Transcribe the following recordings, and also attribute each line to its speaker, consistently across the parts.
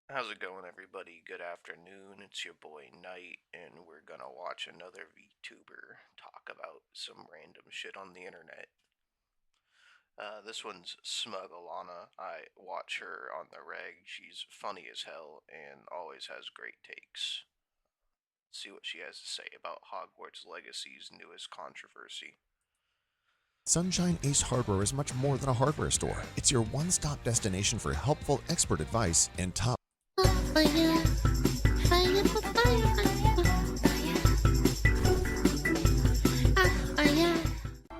Speaker 1: How's it going, everybody? Good afternoon. It's your boy Knight, and we're gonna watch another VTuber talk about some random shit on the internet. This one's SmugAlana. I watch her on the reg. She's funny as hell and always has great takes. Let's see what she has to say about Hogwarts Legacy's newest controversy.
Speaker 2: Sunshine Ace Hardware is much more than a hardware store. It's your one-stop destination for helpful expert advice and top.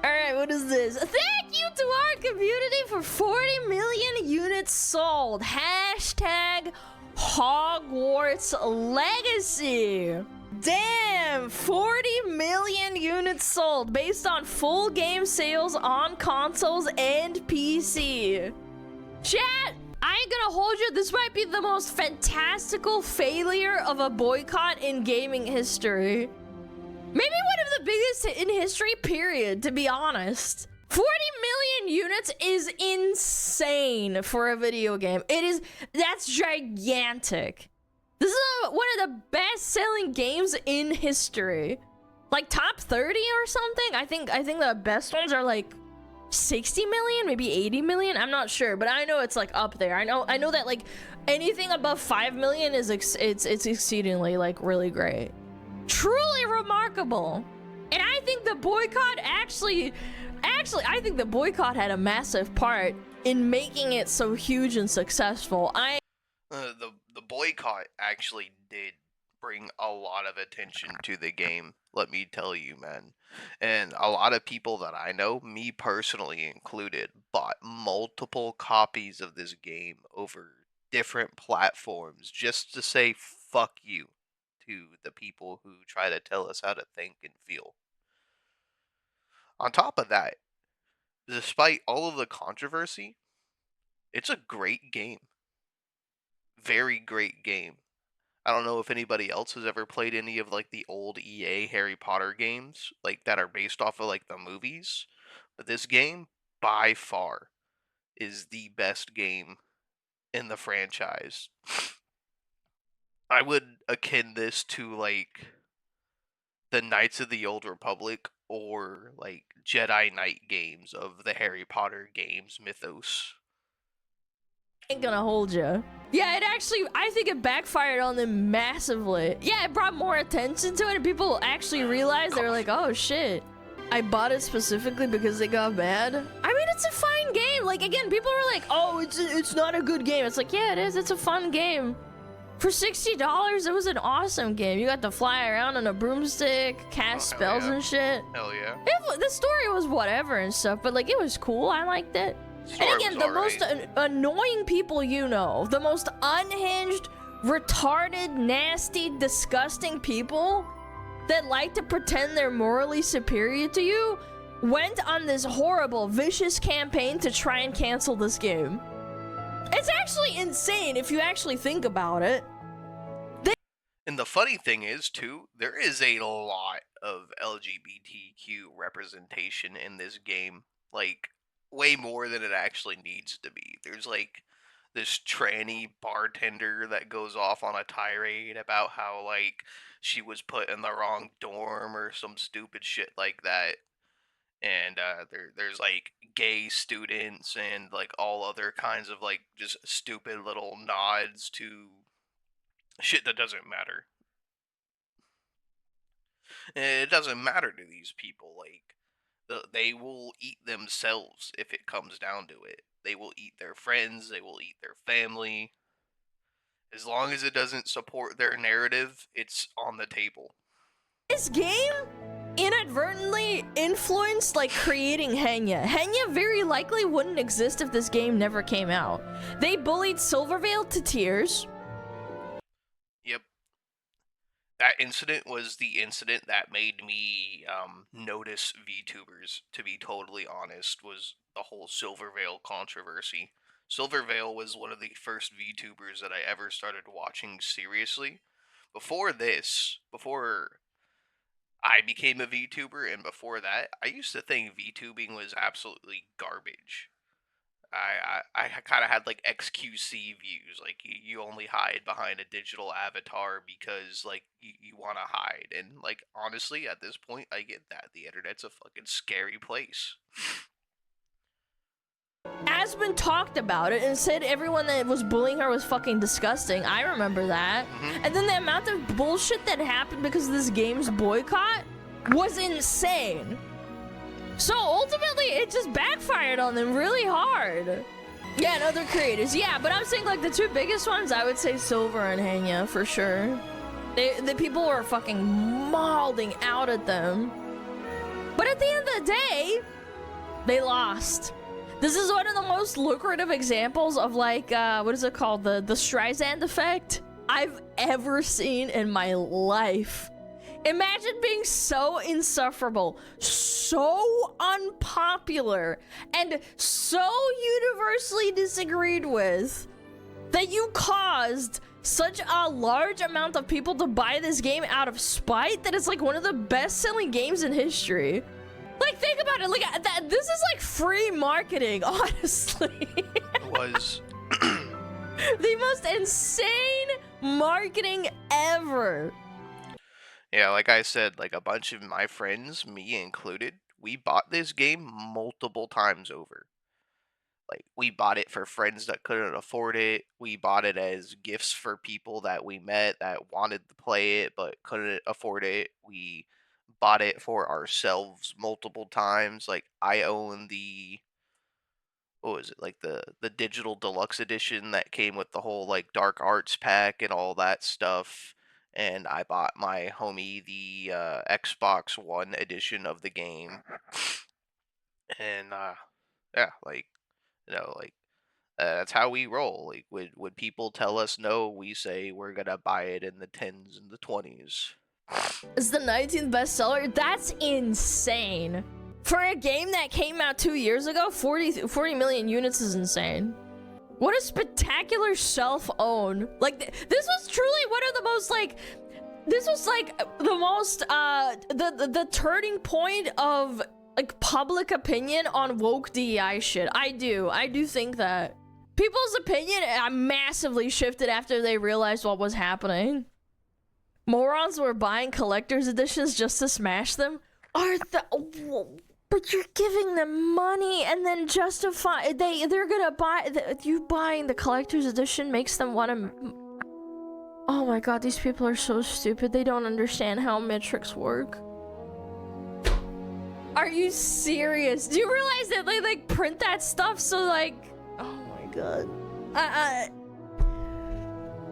Speaker 3: Alright, what is this? Thank you to our community for 40 million units sold. Hashtag Hogwarts Legacy. Damn, 40 million units sold based on full game sales on consoles and PC. Chat, I ain't gonna hold you. This might be the most fantastical failure of a boycott in gaming history. Maybe one of the biggest in history, period, to be honest. 40 million units is insane for a video game. That's gigantic. This is one of the best-selling games in history. Like top 30 or something? I think the best ones are like 60 million, maybe 80 million. I'm not sure, but I know it's like up there. I know that like anything above 5 million is it's exceedingly like really great. Truly remarkable. And I think the boycott actually I think the boycott had a massive part in making it so huge and successful.
Speaker 1: The boycott actually did bring a lot of attention to the game, let me tell you, man. And a lot of people that I know, me personally included, bought multiple copies of this game over different platforms just to say fuck you to the people who try to tell us how to think and feel. On top of that, despite all of the controversy, it's a great game. Very great game. I don't know if anybody else has ever played any of like the old EA Harry Potter games, like that are based off of like the movies, but this game by far is the best game in the franchise. I would akin this to like the Knights of the Old Republic or like Jedi Knight games of the Harry Potter games mythos.
Speaker 3: Ain't gonna hold you. Yeah, I think it backfired on them massively. Yeah, it brought more attention to it, and people actually realized, they were like, oh shit, I bought it specifically because they got mad. I mean, it's a fine game. Like, again, people were like, oh, it's not a good game. It's like, yeah, it is. It's a fun game. For $60, it was an awesome game. You got to fly around on a broomstick, cast spells and shit.
Speaker 1: Hell yeah.
Speaker 3: The story was whatever and stuff, but like, it was cool. I liked it. And again, the most annoying people you know, the most unhinged, retarded, nasty, disgusting people that like to pretend they're morally superior to you, went on this horrible, vicious campaign to try and cancel this game. It's actually insane if you actually think about it.
Speaker 1: And the funny thing is, too, there is a lot of LGBTQ representation in this game. Like, way more than it actually needs to be. There's like this tranny bartender that goes off on a tirade about how like she was put in the wrong dorm or some stupid shit like that. And there's like gay students and like all other kinds of like just stupid little nods to shit that doesn't matter. And it doesn't matter to these people. Like, they will eat themselves if it comes down to it. They will eat their friends, they will eat their family. As long as it doesn't support their narrative, it's on the table.
Speaker 3: This game inadvertently influenced like creating Henya. Henya very likely wouldn't exist if this game never came out. They bullied Silvervale to tears.
Speaker 1: Yep. That incident was the incident that made me notice VTubers, to be totally honest, was the whole Silvervale controversy. Silvervale was one of the first VTubers that I ever started watching seriously. Before I became a VTuber, and before that, I used to think VTubing was absolutely garbage. I kind of had like XQC views, like you only hide behind a digital avatar because like you want to hide, and like honestly, at this point, I get that the internet's a fucking scary place.
Speaker 3: Aspen talked about it and said everyone that was bullying her was fucking disgusting. I remember that. And then the amount of bullshit that happened because of this game's boycott was insane. So ultimately, it just backfired on them really hard. Yeah, and other creators. Yeah, but I'm saying like the two biggest ones, I would say Silver and Hanya for sure. The people were fucking mauling out at them. But at the end of the day, they lost. This is one of the most lucrative examples of like, what is it called? The Streisand effect I've ever seen in my life. Imagine being so insufferable, so unpopular, and so universally disagreed with that you caused such a large amount of people to buy this game out of spite that it's like one of the best-selling games in history. Like, think about it. Like, this is like free marketing, honestly.
Speaker 1: It was
Speaker 3: the most insane marketing ever.
Speaker 1: Yeah, like I said, like a bunch of my friends, me included, we bought this game multiple times over. Like, we bought it for friends that couldn't afford it. We bought it as gifts for people that we met that wanted to play it but couldn't afford it. We bought it for ourselves multiple times. Like, I own the what was it, like the digital deluxe edition that came with the whole like dark arts pack and all that stuff. And I bought my homie the Xbox One edition of the game. And yeah, like like that's how we roll. Like would people tell us no, we say we're gonna buy it in the 10s and the 20s.
Speaker 3: It's the 19th bestseller. That's insane. For a game that came out 2 years ago, 40 million units is insane. What a spectacular self-own. Like, this was truly one of the most, like, this was, like, the most, the turning point of, like, public opinion on woke DEI shit. I do think that. People's opinion massively shifted after they realized what was happening. Morons were buying collector's editions just to smash them. But you're giving them money and then justify they're gonna buy you buying the collector's edition makes them want to. Oh my god, these people are so stupid. They don't understand how metrics work. Are you serious? Do you realize that they like print that stuff so like? Oh my god.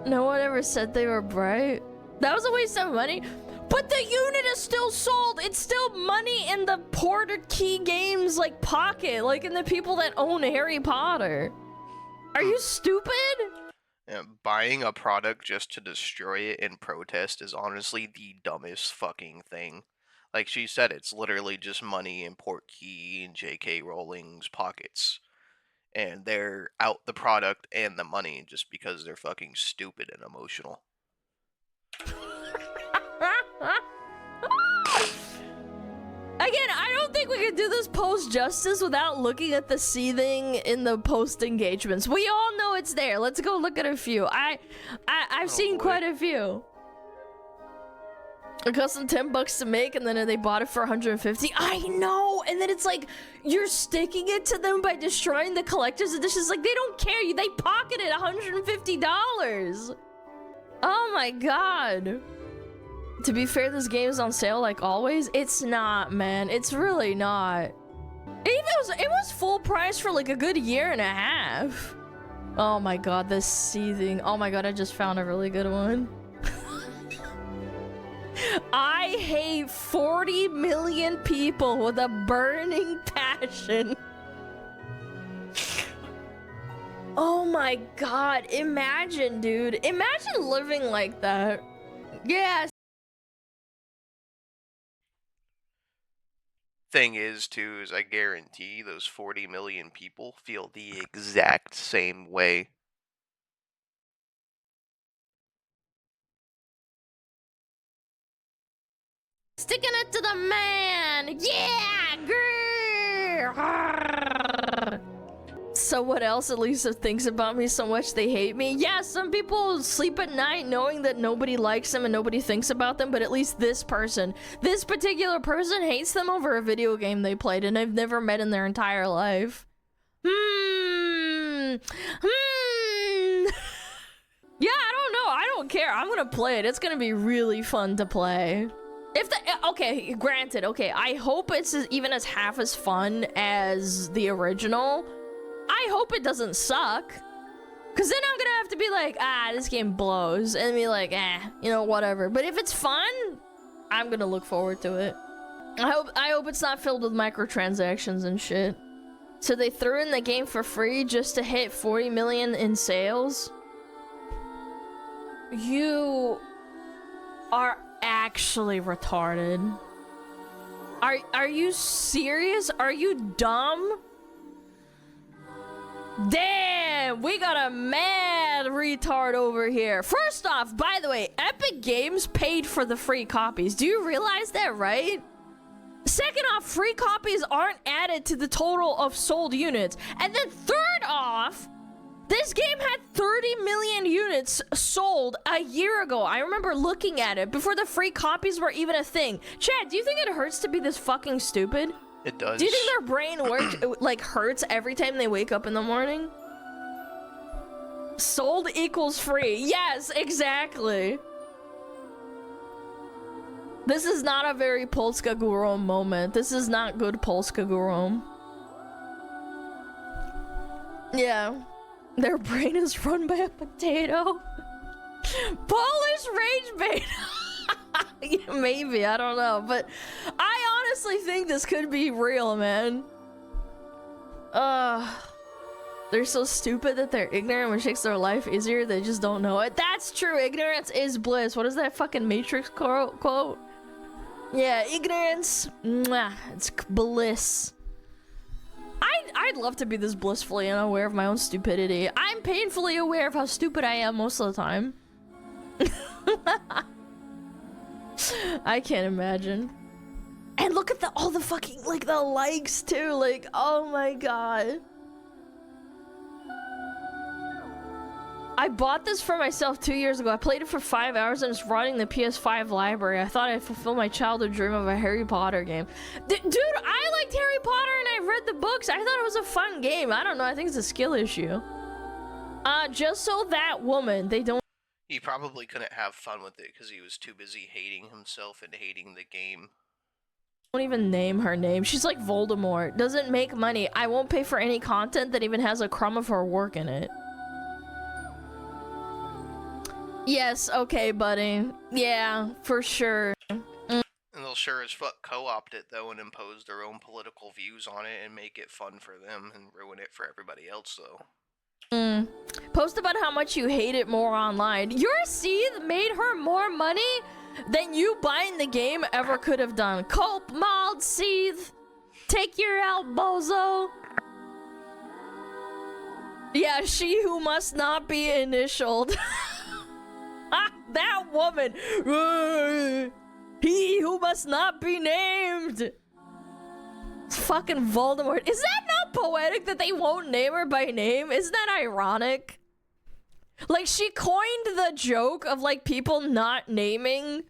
Speaker 3: No one ever said they were bright. That was a waste of money. But the unit is still sold. It's still money in the Porter Key Games like pocket, like in the people that own Harry Potter. Are you stupid?
Speaker 1: Yeah, buying a product just to destroy it in protest is honestly the dumbest fucking thing. Like she said, it's literally just money in Portkey and J.K. Rowling's pockets. And they're out the product and the money just because they're fucking stupid and emotional.
Speaker 3: Again, I don't think we can do this post justice without looking at the seething in the post engagements. We all know it's there. Let's go look at a few. I've seen quite a few. It cost them $10 to make, and then they bought it for $150. I know, and then it's like you're sticking it to them by destroying the collector's editions. Like they don't care. They pocketed $150. Oh my god. To be fair, this game is on sale like always. It's not, man. It's really not. It was full price for like a good year and a half. Oh my god, this seething. Oh my god, I just found a really good one. I hate 40 million people with a burning passion. Oh my god, imagine, dude. Imagine living like that. Yes.
Speaker 1: Thing is, too, is I guarantee those 40 million people feel the exact same way.
Speaker 3: Sticking it to the man! Yeah, girl! someone else at least thinks about me so much they hate me. Yeah, some people sleep at night knowing that nobody likes them and nobody thinks about them, but at least this particular person hates them over a video game they played and they've never met in their entire life. Yeah, I don't know. I don't care. I'm gonna play it. It's gonna be really fun to play. Okay, granted, okay, I hope it's even as half as fun as the original. I hope it doesn't suck. Cause then I'm gonna have to be like, this game blows. And be like, you know, whatever. But if it's fun, I'm gonna look forward to it. I hope it's not filled with microtransactions and shit. So they threw in the game for free just to hit 40 million in sales? You are actually retarded. Are you serious? Are you dumb? Damn, we got a mad retard over here. First off, by the way, Epic Games paid for the free copies. Do you realize that, right? Second off, free copies aren't added to the total of sold units. And then third off, this game had 30 million units sold a year ago. I remember looking at it before the free copies were even a thing. Chad, do you think it hurts to be this fucking stupid?
Speaker 1: It does.
Speaker 3: Do you think their brain hurts every time they wake up in the morning? Sold equals free. Yes, exactly. This is not a very Polska Górą moment. This is not good Polska Górą. Yeah. Their brain is run by a potato. Polish rage bait. Yeah, maybe, I don't know. But I honestly think this could be real, man. They're so stupid that they're ignorant, which makes their life easier. They just don't know it. That's true. Ignorance is bliss. What is that fucking Matrix quote? Yeah, ignorance. Mwah, it's bliss. I'd love to be this blissfully unaware of my own stupidity. I'm painfully aware of how stupid I am most of the time. I can't imagine. And look at all the fucking, like, the likes too. Like, oh my god. I bought this for myself 2 years ago. I played it for 5 hours and it's running the PS5 library. I thought I'd fulfill my childhood dream of a Harry Potter game. Dude, I liked Harry Potter and I've read the books. I thought it was a fun game. I don't know. I think it's a skill issue. Just so that woman, they don't...
Speaker 1: He probably couldn't have fun with it because he was too busy hating himself and hating the game.
Speaker 3: Don't even name her name. She's like Voldemort. Doesn't make money. I won't pay for any content that even has a crumb of her work in it. Yes, okay, buddy. Yeah, for sure.
Speaker 1: And they'll sure as fuck co-opt it, though, and impose their own political views on it and make it fun for them and ruin it for everybody else, though.
Speaker 3: Post about how much you hate it more online. Your seed made her more money than you buying the game ever could have done. Culp, mauled, seethe. Take your out, bozo. Yeah, she who must not be initialed. That woman. He who must not be named. It's fucking Voldemort. Is that not poetic that they won't name her by name? Isn't that ironic? Like, she coined the joke of, like, people not naming,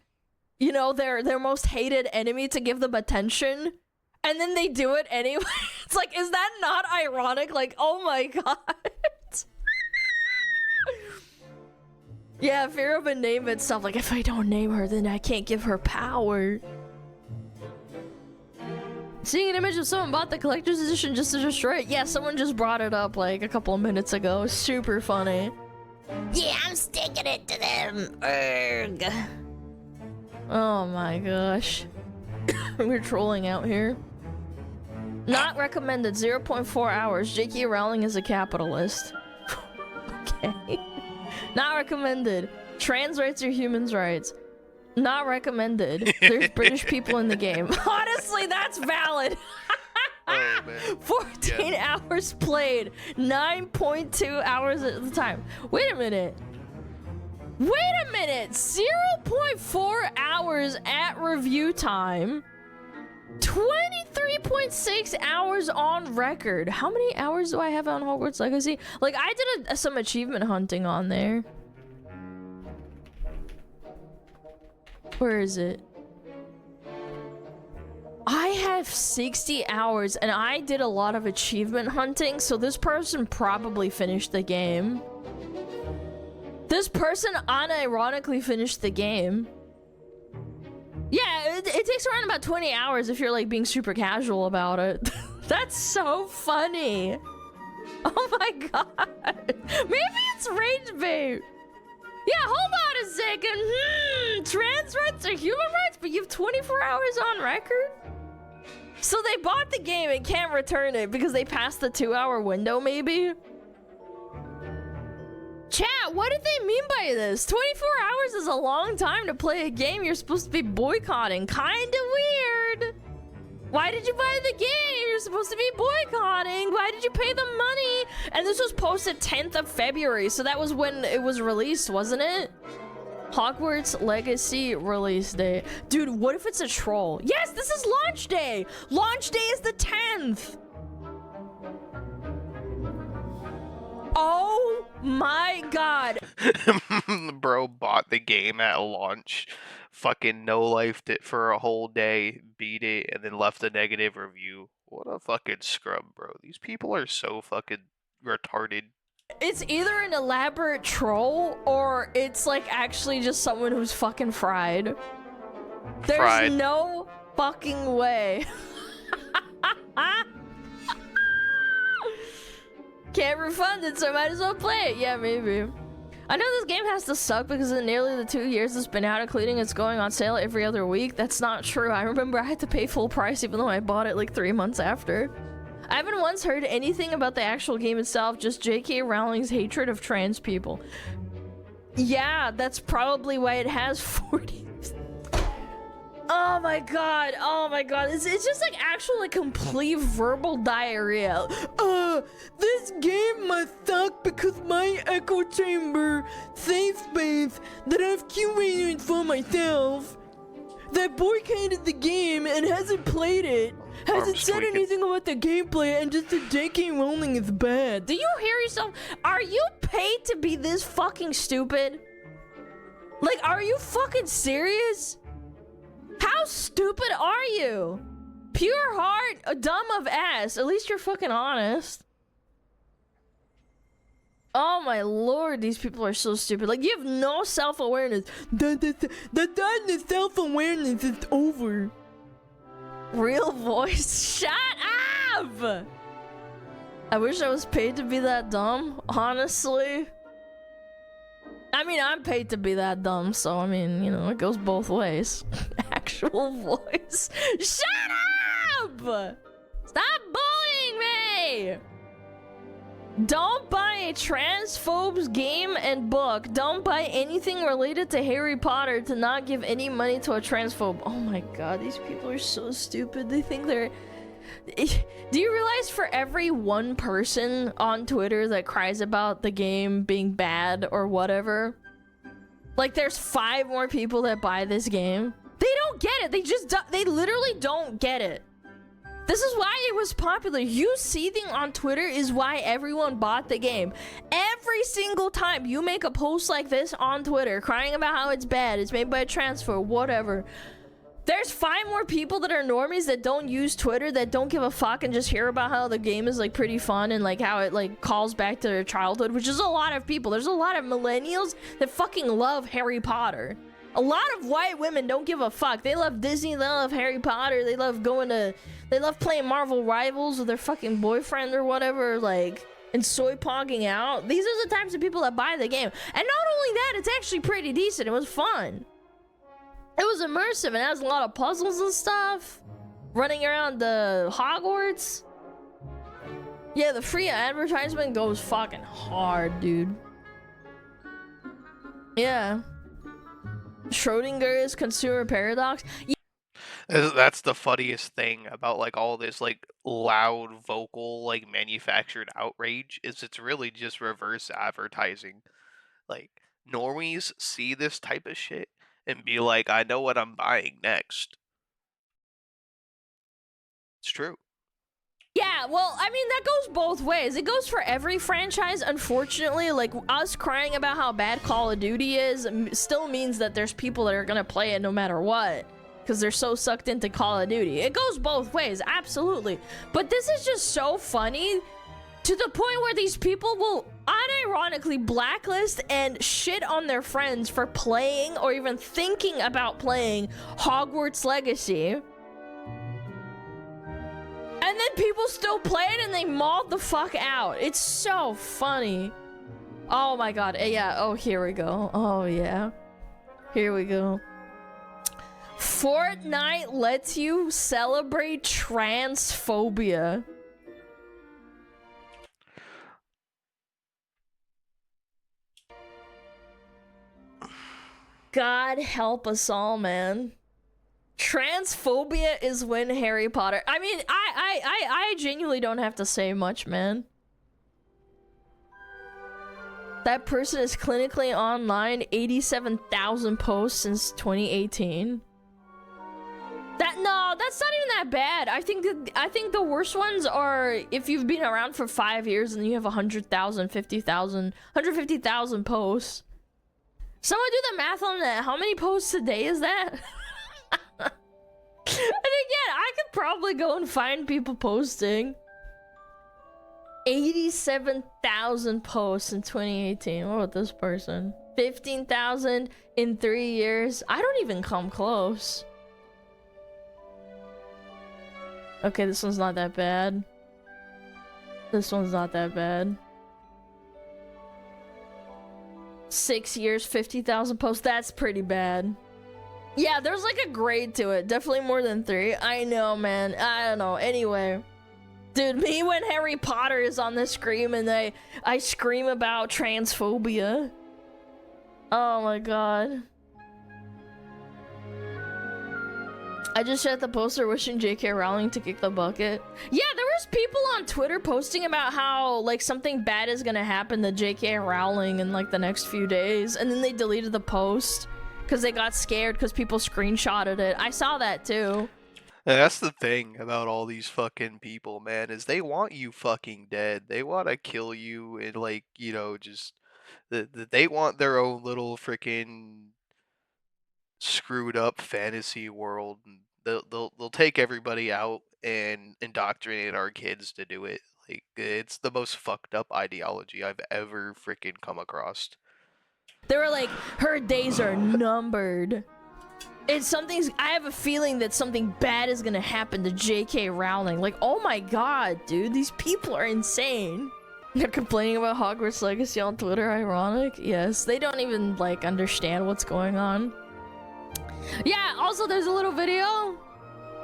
Speaker 3: you know, their most hated enemy to give them attention. And then they do it anyway. It's like, is that not ironic? Like, oh my god. Yeah, fear of a name itself. Like, if I don't name her, then I can't give her power. Seeing an image of someone bought the collector's edition just to destroy it. Yeah, someone just brought it up like a couple of minutes ago. Super funny. Yeah, I'm sticking it to them. Erg. Oh my gosh. We're trolling out here. Not recommended. 0.4 hours. J.K. Rowling is a capitalist. Okay. Not recommended. Trans rights are humans' rights. Not recommended. There's British people in the game. Honestly, that's valid.
Speaker 1: Oh, man.
Speaker 3: 14 hours played. 9.2 hours at the time. Wait a minute. 0.4 hours at review time. 23.6 hours on record. How many hours do I have on Hogwarts Legacy? Like, I did some achievement hunting on there. Where is it? I have 60 hours and I did a lot of achievement hunting, so this person probably finished the game. This person unironically finished the game. Yeah, it takes around about 20 hours if you're like being super casual about it. That's so funny. Oh my god. Maybe it's rage bait. Yeah, hold on a second. Trans rights are human rights, but you have 24 hours on record? So they bought the game and can't return it because they passed the 2-hour window, maybe? Chat, what did they mean by this? 24 hours is a long time to play a game you're supposed to be boycotting. Kinda weird. Why did you buy the game? You're supposed to be boycotting. Why did you pay the money? And this was posted 10th of February, so that was when it was released, wasn't it? Hogwarts Legacy release day. Dude, what if it's a troll? Yes, this is launch day. Launch day is the 10th. Oh my god.
Speaker 1: Bro bought the game at launch, fucking no-lifed it for a whole day, beat it, and then left a negative review. What a fucking scrub, bro. These people are so fucking retarded.
Speaker 3: It's either an elaborate troll or it's like actually just someone who's fucking fried. There's no fucking way. Can't refund it, so I might as well play it. Yeah, maybe. I know this game has to suck because in nearly the 2 years it's been out, including it's going on sale every other week. That's not true. I remember I had to pay full price even though I bought it like 3 months after. I haven't once heard anything about the actual game itself, just J.K. Rowling's hatred of trans people. Yeah, that's probably why it has 40... Oh my god, oh my god. It's just like actual like complete verbal diarrhea. This game must suck because my echo chamber safe space that I've curated for myself that boycotted the game and hasn't played it, hasn't said anything about the gameplay, and just the J.K. Rowling is bad. Do you hear yourself? Are you paid to be this fucking stupid? Like, are you fucking serious? How stupid are you? Pure heart, dumb of ass. At least you're fucking honest. Oh my lord, these people are so stupid. Like, you have no self-awareness. The time of self-awareness is over. Real voice. Shut up! I wish I was paid to be that dumb, honestly. I mean, I'm paid to be that dumb, so I mean, you know, it goes both ways. Actual voice. Shut up! Stop bullying me! Don't buy a transphobes game and book. Don't buy anything related to Harry Potter to not give any money to a transphobe. Oh my god, these people are so stupid. They think they're... Do you realize for every one person on Twitter that cries about the game being bad or whatever, like there's 5 more people that buy this game? They don't get it. They literally don't get it. This is why it was popular. You seething on Twitter is why everyone bought the game. Every single time you make a post like this on Twitter crying about how it's bad, it's made by a transphobe, whatever, there's 5 more people that are normies that don't use Twitter, that don't give a fuck and just hear about how the game is like pretty fun and like how it like calls back to their childhood, which is a lot of people. There's a lot of millennials that fucking love Harry Potter. A lot of white women don't give a fuck. They love Disney, they love Harry Potter, they love playing Marvel Rivals with their fucking boyfriend or whatever, like, and soy pogging out. These are the types of people that buy the game. And not only that, it's actually pretty decent. It was fun. It was immersive and it has a lot of puzzles and stuff. Running around the Hogwarts. Yeah, the free advertisement goes fucking hard, dude. Yeah. Schrodinger's consumer paradox.
Speaker 1: That's the funniest thing about like all this like loud vocal like manufactured outrage is it's really just reverse advertising. Like normies see this type of shit and be like, I know what I'm buying next. It's true.
Speaker 3: Yeah, well, I mean, that goes both ways. It goes for every franchise. Unfortunately, like, us crying about how bad Call of Duty is still means that there's people that are gonna play it no matter what, because they're so sucked into Call of Duty. It goes both ways, absolutely. But this is just so funny to the point where these people will unironically blacklist and shit on their friends for playing or even thinking about playing Hogwarts Legacy. And then people still play it and they mauled the fuck out. It's so funny. Oh my god. Yeah. Oh, here we go. Oh, yeah. Here we go. Fortnite lets you celebrate transphobia. God help us all, man. Transphobia is when Harry Potter... I mean, I genuinely don't have to say much, man. That person is clinically online, 87,000 posts since 2018. No, that's not even that bad. I think the worst ones are if you've been around for 5 years and you have 100,000, 50,000, 150,000 posts. Someone do the math on that. How many posts a day is that? And again, I could probably go and find people posting. 87,000 posts in 2018. What about this person? 15,000 in 3 years. I don't even come close. Okay, this one's not that bad. This one's not that bad. 6 years, 50,000 posts. That's pretty bad. Yeah, there's like a grade to it. Definitely more than 3. I know, man. I don't know. Anyway. Dude, me when Harry Potter is on the screen and I scream about transphobia. Oh my god. I just shared the poster wishing J.K. Rowling to kick the bucket. Yeah, there was people on Twitter posting about how, like, something bad is gonna happen to J.K. Rowling in, like, the next few days. And then they deleted the post because they got scared because people screenshotted it. I saw that, too.
Speaker 1: And that's the thing about all these fucking people, man, is they want you fucking dead. They want to kill you and, like, you know, just... They want their own little freaking screwed up fantasy world. And they'll take everybody out and indoctrinate our kids to do it. Like, it's the most fucked up ideology I've ever freaking come across.
Speaker 3: They were like, her days are numbered. I have a feeling that something bad is gonna happen to J.K. Rowling. Like, oh my god, dude, these people are insane. They're complaining about Hogwarts Legacy on Twitter, ironic? Yes, they don't even, like, understand what's going on. Yeah, also there's a little video.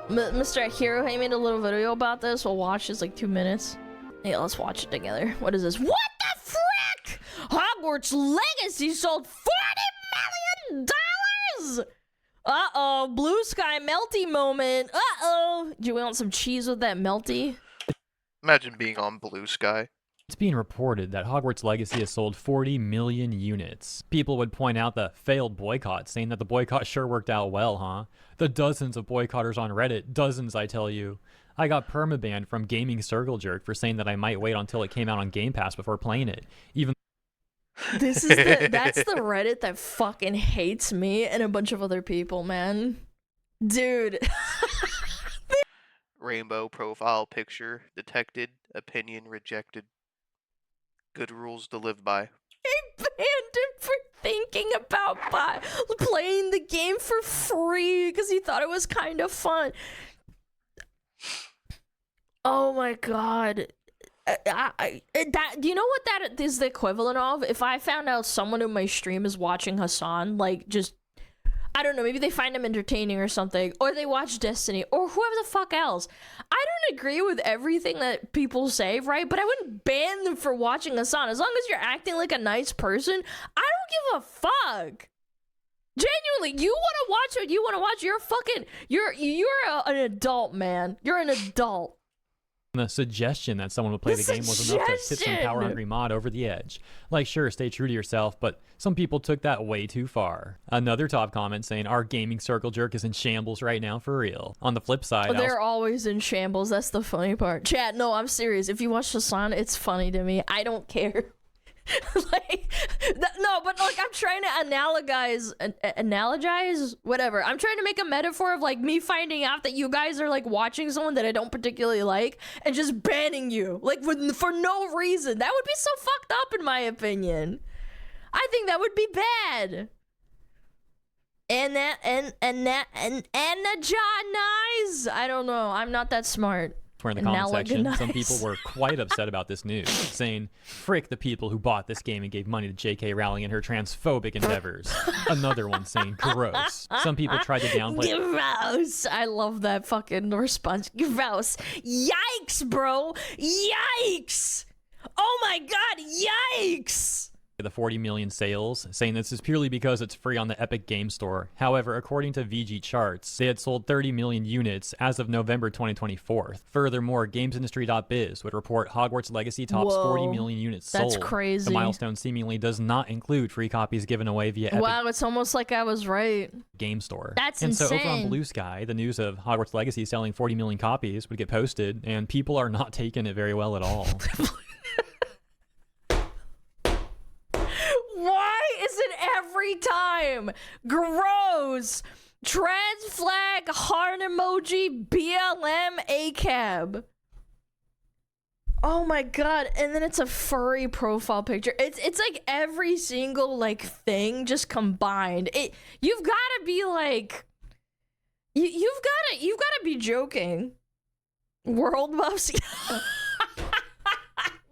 Speaker 3: Mr. HeroHeis made a little video about this. We'll watch this, like 2 minutes. Hey, let's watch it together. What is this? What the frick? Hogwarts Legacy sold $40 million! Uh-oh, blue sky melty moment. Uh-oh. Do you want some cheese with that melty?
Speaker 1: Imagine being on Blue Sky.
Speaker 4: It's being reported that Hogwarts Legacy has sold 40 million units. People would point out the failed boycott, saying that the boycott sure worked out well, huh? The dozens of boycotters on Reddit, dozens I tell you. I got permabanned from Gaming Circle Jerk for saying that I might wait until it came out on Game Pass before playing it. Even
Speaker 3: that's the Reddit that fucking hates me and a bunch of other people, man. Dude.
Speaker 1: Rainbow profile picture detected, opinion rejected. Good rules to live by.
Speaker 3: They banned him for thinking about playing the game for free because he thought it was kind of fun. Oh my god. Do you know what that is the equivalent of? If I found out someone in my stream is watching Hassan, like, just, I don't know, maybe they find him entertaining or something, or they watch Destiny, or whoever the fuck else. I don't agree with everything that people say, right? But I wouldn't ban them for watching Hassan. As long as you're acting like a nice person, I don't give a fuck. Genuinely, you want to watch what you want to watch. You're an adult, man. You're an adult.
Speaker 4: The suggestion that someone would play the game was enough to hit some power-hungry mod over the edge. Like, sure, stay true to yourself, but some people took that way too far. Another top comment saying, our gaming circle jerk is in shambles right now, for real. On the flip side,
Speaker 3: they're always in shambles. That's the funny part. Chat, no, I'm serious. If you watch the song, it's funny to me. I don't care. Like, no, but like, I'm trying to analogize, whatever. I'm trying to make a metaphor of like me finding out that you guys are like watching someone that I don't particularly like and just banning you, like for no reason. That would be so fucked up, in my opinion. I think that would be bad. And John, I don't know. I'm not that smart.
Speaker 4: In the comment section, some people were quite upset about this news, saying, frick the people who bought this game and gave money to J.K. Rowling and her transphobic endeavors. Another one saying, gross. Some people tried to downplay.
Speaker 3: Gross. I love that fucking response. Gross. Yikes, bro. Yikes. Oh my god, yikes.
Speaker 4: The 40 million sales, saying this is purely because it's free on the Epic Game Store. However, according to VG Charts, they had sold 30 million units as of November 2024. Furthermore, GamesIndustry.biz would report Hogwarts Legacy tops 40 million units sold.
Speaker 3: That's crazy.
Speaker 4: The milestone seemingly does not include free copies given away via Epic.
Speaker 3: Wow, it's almost like I was right.
Speaker 4: Game Store.
Speaker 3: That's
Speaker 4: insane.
Speaker 3: insane.
Speaker 4: So over on Blue Sky, the news of Hogwarts Legacy selling 40 million copies would get posted, and people are not taking it very well at all.
Speaker 3: Why is it every time? Gross. Trans flag, heart emoji, BLM, ACAB. Oh my god. And then it's a furry profile picture. It's like every single like thing just combined. You've gotta be like you've gotta be joking. World buffs.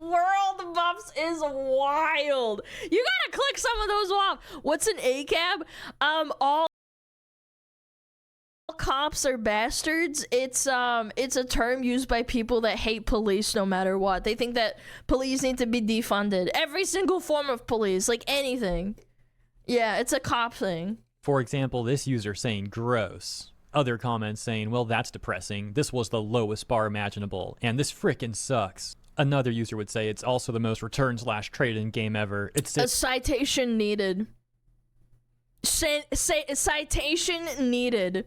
Speaker 3: World buffs is wild. You gotta click some of those off. What's an ACAB? All cops are bastards. It's a term used by people that hate police no matter what. They think that police need to be defunded. Every single form of police, like anything. Yeah, it's a cop thing.
Speaker 4: For example, this user saying gross. Other comments saying, well, that's depressing. This was the lowest bar imaginable, and this frickin' sucks. Another user would say it's also the most return/trade-in game ever. It's
Speaker 3: a citation needed. Citation needed.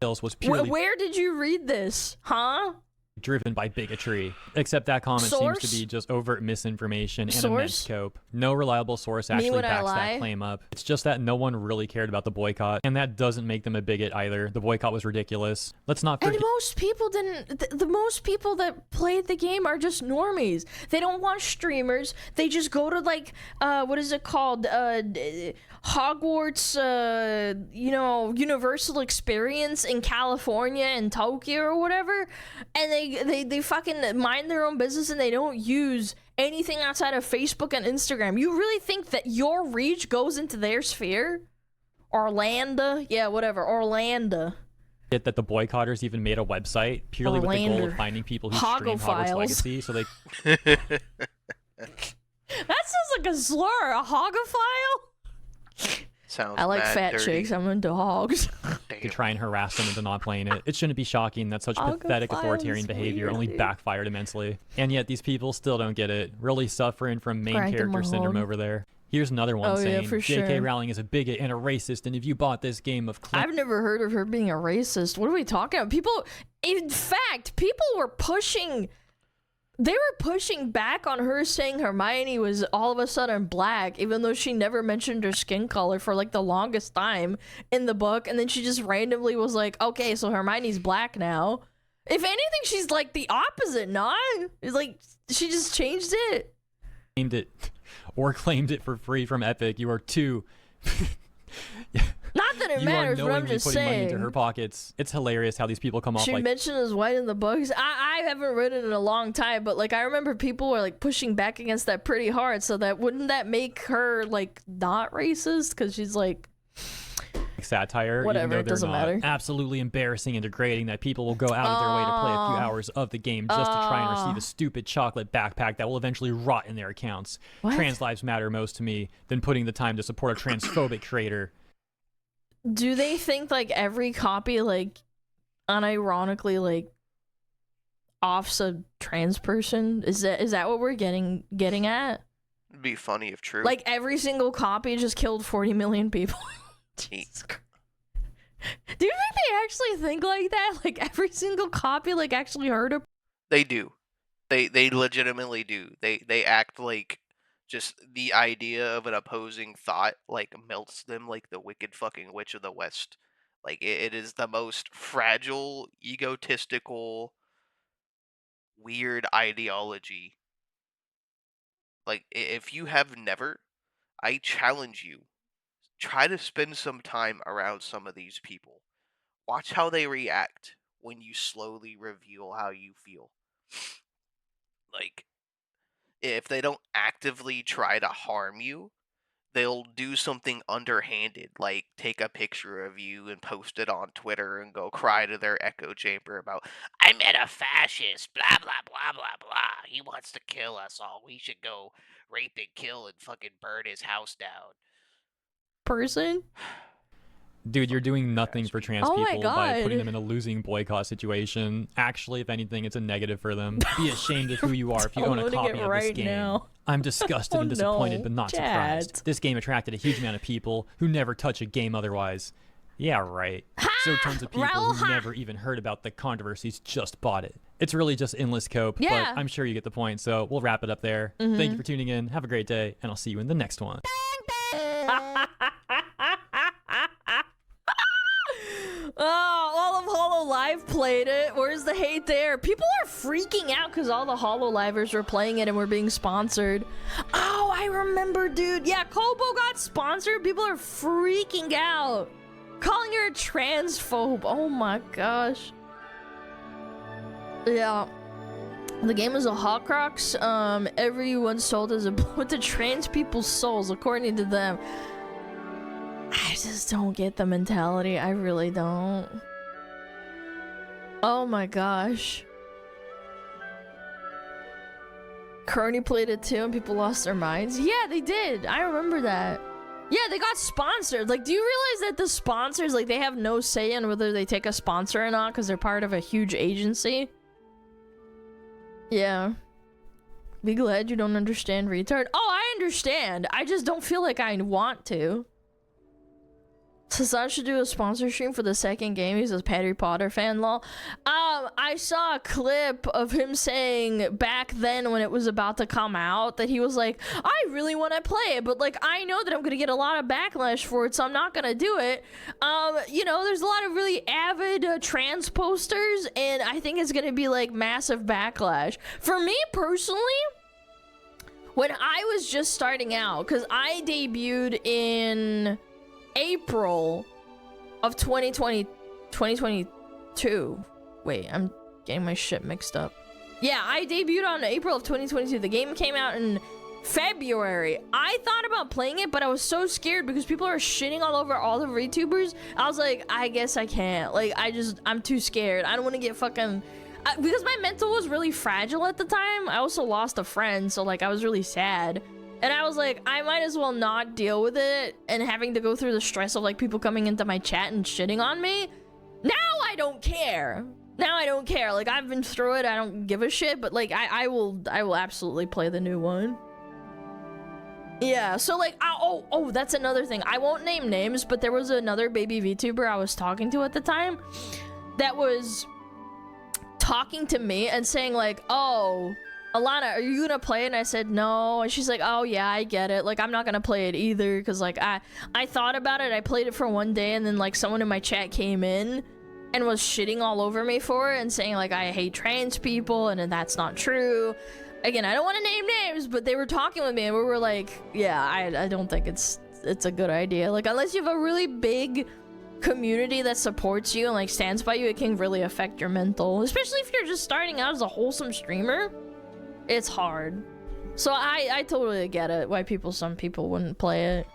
Speaker 4: Was purely
Speaker 3: Where did you read this? Huh?
Speaker 4: Driven by bigotry. Except that comment seems to be just overt misinformation and immense scope. No reliable source actually backs that claim up. It's just that no one really cared about the boycott, and that doesn't make them a bigot either. The boycott was ridiculous. Let's not forget.
Speaker 3: And most people didn't. The most people that played the game are just normies. They don't watch streamers. They just go to like what is it called? Hogwarts, Universal Experience in California and Tokyo or whatever, and they fucking mind their own business and they don't use anything outside of Facebook and Instagram. You really think that your reach goes into their sphere? Orlando? Yeah, whatever. Orlando.
Speaker 4: That the boycotters even made a website purely with the goal of finding people who stream Hogwarts Legacy, so they...
Speaker 3: That sounds like a slur. A hogophile?
Speaker 1: Sounds
Speaker 3: I like fat
Speaker 1: dirty.
Speaker 3: chicks. I'm into hogs.
Speaker 4: To try and harass them into not playing it. It shouldn't be shocking that such pathetic authoritarian behavior only backfired immensely. And yet these people still don't get it. Really suffering from main character syndrome over there. Here's another one saying, J.K. Rowling is a bigot and a racist, and if you bought this game of...
Speaker 3: I've never heard of her being a racist. What are we talking about? People, in fact, people were pushing... They were pushing back on her saying Hermione was all of a sudden black, even though she never mentioned her skin color for like the longest time in the book, and then she just randomly was like, okay, so Hermione's black now. If anything, she's like the opposite, not? It's like, she just changed it.
Speaker 4: Claimed it for free from Epic. You are too...
Speaker 3: Not that it matters, but I'm just saying.
Speaker 4: Money into her pockets. It's hilarious how these people come off
Speaker 3: she
Speaker 4: like...
Speaker 3: mentioned as white in the books. I haven't read it in a long time, but like I remember people were like pushing back against that pretty hard, so that wouldn't that make her like not racist? Because she's like...
Speaker 4: satire,
Speaker 3: whatever, it doesn't matter.
Speaker 4: Absolutely embarrassing and degrading that people will go out of their way to play a few hours of the game just to try and receive a stupid chocolate backpack that will eventually rot in their accounts.
Speaker 3: What?
Speaker 4: Trans lives matter most to me than putting the time to support a transphobic creator.
Speaker 3: Do they think like every copy like unironically like offs a trans person? Is that what we're getting at?
Speaker 1: It'd be funny if true.
Speaker 3: Like every single copy just killed 40 million people. Jesus Christ. Do you think they actually think like that? Like every single copy like actually hurt a...
Speaker 1: They do. They legitimately do. They act like just the idea of an opposing thought like melts them like the wicked fucking witch of the West. Like it is the most fragile, egotistical, weird ideology. Like if you have never, I challenge you, try to spend some time around some of these people. Watch how they react when you slowly reveal how you feel. Like if they don't actively try to harm you, they'll do something underhanded, like take a picture of you and post it on Twitter and go cry to their echo chamber about, I met a fascist, blah, blah, blah, blah, blah. He wants to kill us all. We should go rape and kill and fucking burn his house down.
Speaker 3: person?
Speaker 4: Dude, you're doing nothing for trans
Speaker 3: Oh my
Speaker 4: people by
Speaker 3: God.
Speaker 4: putting them in a losing boycott situation. Actually, if anything, it's a negative for them. Be ashamed of who you are if you own a
Speaker 3: Downloading
Speaker 4: copy
Speaker 3: it
Speaker 4: of this
Speaker 3: right
Speaker 4: game.
Speaker 3: now.
Speaker 4: I'm disgusted and
Speaker 3: Oh,
Speaker 4: disappointed,
Speaker 3: no.
Speaker 4: but not
Speaker 3: Chad.
Speaker 4: surprised. This game attracted a huge amount of people who never touch a game otherwise. Yeah, right. So tons of people
Speaker 3: Raul,
Speaker 4: who
Speaker 3: ha!
Speaker 4: never even heard about the controversies just bought it. It's really just endless cope,
Speaker 3: Yeah.
Speaker 4: but I'm sure you get the point, so we'll wrap it up there. Thank you for tuning in. Have a great day, and I'll see you in the next one.
Speaker 3: Oh, all of HoloLive played it. Where's the hate there? People are freaking out because all the HoloLivers were playing it and were being sponsored. Oh, I remember, dude. Yeah, Kobo got sponsored. People are freaking out. Calling her a transphobe. Oh my gosh. Yeah. The game is a Horcrux. Everyone's soul is a with the trans people's souls, according to them. I just don't get the mentality. I really don't. Oh my gosh. Kearney played it too and people lost their minds. Yeah, they did. I remember that. Yeah, they got sponsored. Like, do you realize that the sponsors, like, they have no say in whether they take a sponsor or not because they're part of a huge agency? Yeah. Be glad you don't understand, retard. Oh, I understand. I just don't feel like I want to. Sasan should do a sponsor stream for the second game. He's a Harry Potter fan, lol. I saw a clip of him saying back then when it was about to come out that he was like, I really want to play it, but like I know that I'm gonna get a lot of backlash for it, so I'm not gonna do it. You know, there's a lot of really avid trans posters, and I think it's gonna be like massive backlash. For me personally, when I was just starting out, because I debuted in April of 2022. Wait, I'm getting my shit mixed up. Yeah, I debuted on April of 2022. The game came out in February. I thought about playing it, but I was so scared because people are shitting all over all the VTubers. I was like, I guess I can't. Like, I'm too scared. I don't want to get fucking... because my mental was really fragile at the time. I also lost a friend, so like I was really sad. And I was like, I might as well not deal with it and having to go through the stress of like people coming into my chat and shitting on me. Now I don't care. Now I don't care. Like I've been through it. I don't give a shit. But like I will absolutely play the new one. Yeah. So like oh that's another thing. I won't name names, but there was another baby VTuber I was talking to at the time that was talking to me and saying like, oh, Alana, are you gonna play it? And I said no. And she's like, oh yeah, I get it. Like I'm not gonna play it either because like I thought about it. I played it for one day and then like someone in my chat came in and was shitting all over me for it and saying like I hate trans people and that's not true. Again, I don't want to name names, but they were talking with me and we were like, yeah, I don't think it's a good idea. Like unless you have a really big community that supports you and like stands by you, it can really affect your mental, especially if you're just starting out as a wholesome streamer. It's hard. So I totally get it why some people wouldn't play it.